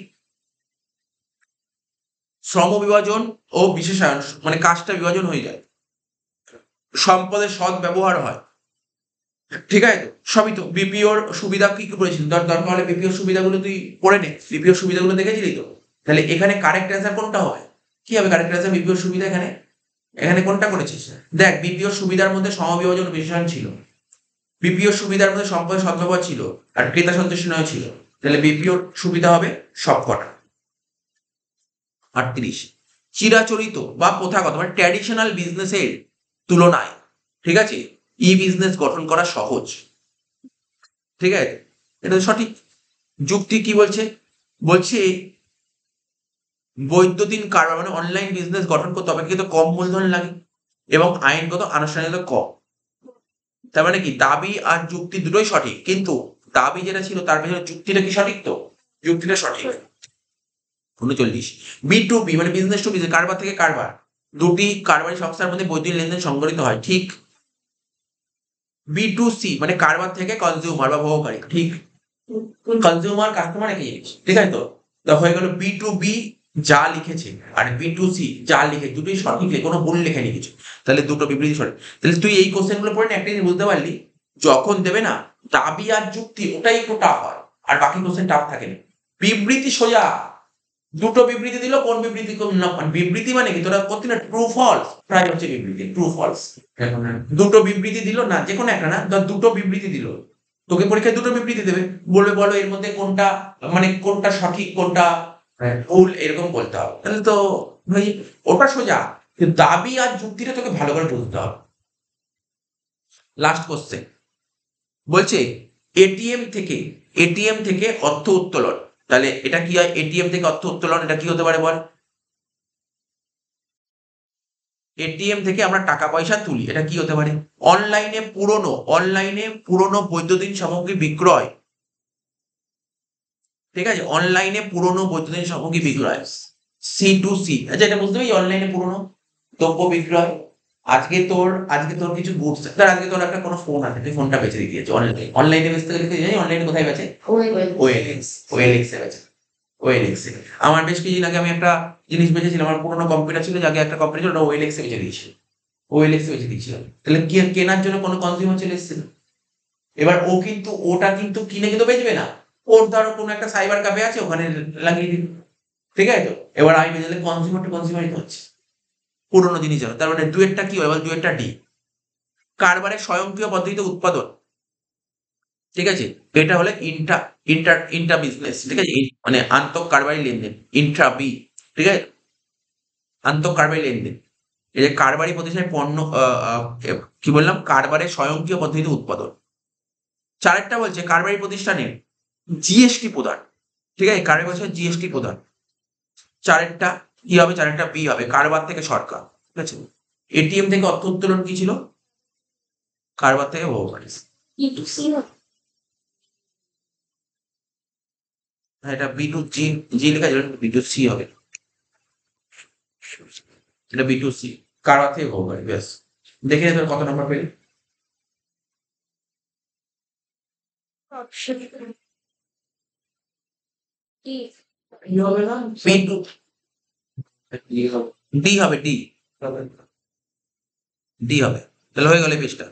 শ্রম বিভাজন ও বিশেষায়ন, মানে কাজটা বিভাজন হয়ে যায়, সম্পদের সৎ ব্যবহার হয়। ঠিক আছে, তো সবই তো বিপিওর সুবিধা কি কি পড়েছিস? দরকার হলে বিপিওর সুবিধাগুলো তুই পড়ে নে, বিপিওর সুবিধাগুলো দেখেছিলি তো? তাহলে এখানে কারেক্ট অ্যান্সার কোনটা হবে? কি হবে কারেক্ট অ্যান্সার? বিপিওর সুবিধা। এখানে এখানে কোনটা করেছিস? দেখ, বিপিওর সুবিধার মধ্যে সমবিভাজন ও বিশেষায়ন ছিল, বিপিওর সুবিধার মধ্যে সম্পদের সদ্ব্যবহার ছিল, আর ক্রেতা সন্তুষ্টি নয় ছিল। তাহলে বিপিওর সুবিধা হবে সবকটা। 38, চিরাচরিত বা প্রথাগত মানে ট্র্যাডিশনাল বিজনেসের তুলনায়, ঠিক আছে, ই বিজনেস গঠন করা সহজ। ঠিক আছে, এটা তো সঠিক। যুক্তি কি বলছে? বলছে বৈদ্যুতিন কারবার মানে অনলাইন বিজনেস গঠন করতে হবে কিন্তু কম মূলধন লাগে এবং আইনগত আনুষ্ঠানিকতা কম। তার মানে কি দাবি আর যুক্তি দুটোই সঠিক, কিন্তু দাবি যেটা ছিল তার পেছনে যুক্তিটা কি সঠিক? তো যুক্তিটা সঠিক। 39 B2B মানে বিজনেস টু বিজনেস, কারবার থেকে কারবার, দুটি কারবারি সংস্থার মধ্যে বৈদ্যুতিন লেনদেন সংঘটিত হয়, ঠিক। B2C মানে কারবার থেকে কনজিউমার বা ভোগকারী, ঠিক। কনজিউমার কাস্টমার একই জিনিস, ঠিক আছে। তো হয়ে গেল B2B যা লিখেছে আর B2C যা লিখে দুটোই সঠিক, কোনো ভুল লেখেনি কিছু, তাহলে দুটো বিবৃতি সঠিক। তাহলে তুই এই কোশ্চেন গুলো পড়ে একটা জিনিস বুঝতে পারলি, যখন দেবে না দাবি আর যুক্তি ওটাই একটু টাফ হয়, আর বাকি কোশ্চেন টাফ থাকে না। বিবৃতি সোজা, দুটো বিবৃতি দিল, কোন বিবৃতি বিবৃতি মানে কি তোরা করতি না ট্রু ফলস, প্রায় হচ্ছে বিবৃতি ট্রু ফলস। দুটো বিবৃতি দিল না, যে কোনো একটা না, দুটো বিবৃতি দিল, তোকে পরীক্ষায় দুটো বিবৃতি দেবে, বলবে বলো এর মধ্যে কোনটা মানে কোনটা সঠিক কোনটা ভুল, এরকম বলতে হবে। তাহলে তো ভাই ওটা সোজা, কিন্তু দাবি আর যুক্তিটা তোকে ভালো করে বুঝতে হবে। লাস্ট কোশ্চেন বলছে এটিএম থেকে অর্থ উত্তোলন, তাহলে এটা কি হয়? এটিএম থেকে অর্থ উত্তোলন এটা কি হতে পারে বল? এটিএম থেকে আমরা টাকা পয়সা তুলি, এটা কি হতে পারে? অনলাইনে পুরনো বৈদ্যুতিন সামগ্রী বিক্রয়, ঠিক আছে, অনলাইনে পুরনো বৈদ্যুতিন সামগ্রী বিক্রয়, C2C। আচ্ছা এটা বুঝতে পারি, অনলাইনে পুরনো দ্রব্য বিক্রয়। আজকে তোর কিছু গুডস, ধর আজকে তোর একটা কোনো ফোন আছে, তুই ফোনটা বেচে দিয়েছিস অনলাইনে বেচতে গেলে তুই জানি অনলাইনে কোথায় বেচে? OLX এ বেচে। OLX এ আমার বেশ কিছুদিন আগে আমি একটা জিনিস বেচেছিলাম, আমার পুরোনো কম্পিউটার ছিল, আগে একটা কম্পিউটার ছিল, ওটা OLX এ বেচে দিয়েছিল। OLX এ বেচে দিয়েছিলাম, তাহলে কেনার জন্য কোনো কনজিউমার চলে এসেছিল। এবার ওটা কিন্তু কিনে কিন্তু বেচবে না, ওর ধরো কোনো একটা সাইবার ক্যাফে আছে ওখানে লাগিয়ে দিল, ঠিক আছে। তো এবার আমি বেচলে কনজিউমার টু কনজিউমারই হচ্ছে পুরোনো জিনিস যাবে। তার মানে দুয়েরটা কি হয় বল? দুয়েরটা ডি, কারবারের স্বয়ংক্রিয় পদ্ধতিতে উৎপাদন, ঠিক আছে। এটা হলে ইন্টার বিজনেস, ঠিক আছে, মানে আন্তঃ কারবারি লেনদেন, ইন্ট্রা বি, ঠিক আছে, আন্তঃ কারবারি লেনদেন। এই যে কারবারি প্রতিষ্ঠানের পণ্য কি বললাম? কারবারের স্বয়ংক্রিয় পদ্ধতিতে উৎপাদন। চারেরটা বলছে কারবারি প্রতিষ্ঠানের জিএসটি প্রদান, ঠিক আছে, কারবারি প্রতিষ্ঠানের জিএসটি প্রদান। চারেরটা কি হবে? চারেরটা বি হবে, কারবার থেকে সরকার, ঠিক আছে। এটিএম থেকে অর্থ উত্তোলন কি ছিল? কারবার থেকে ভোগকারী। এটা B2G লেখা আছে, B2C হবে, এটা B2C, কারবার থেকে ভোগকারী। ব্যাস, দেখে নে তোর কত নাম্বার পেলি। কি হবে না? B2 ডি হবে, ডি হবে, তাহলে হয়ে গেল এই পেজটা।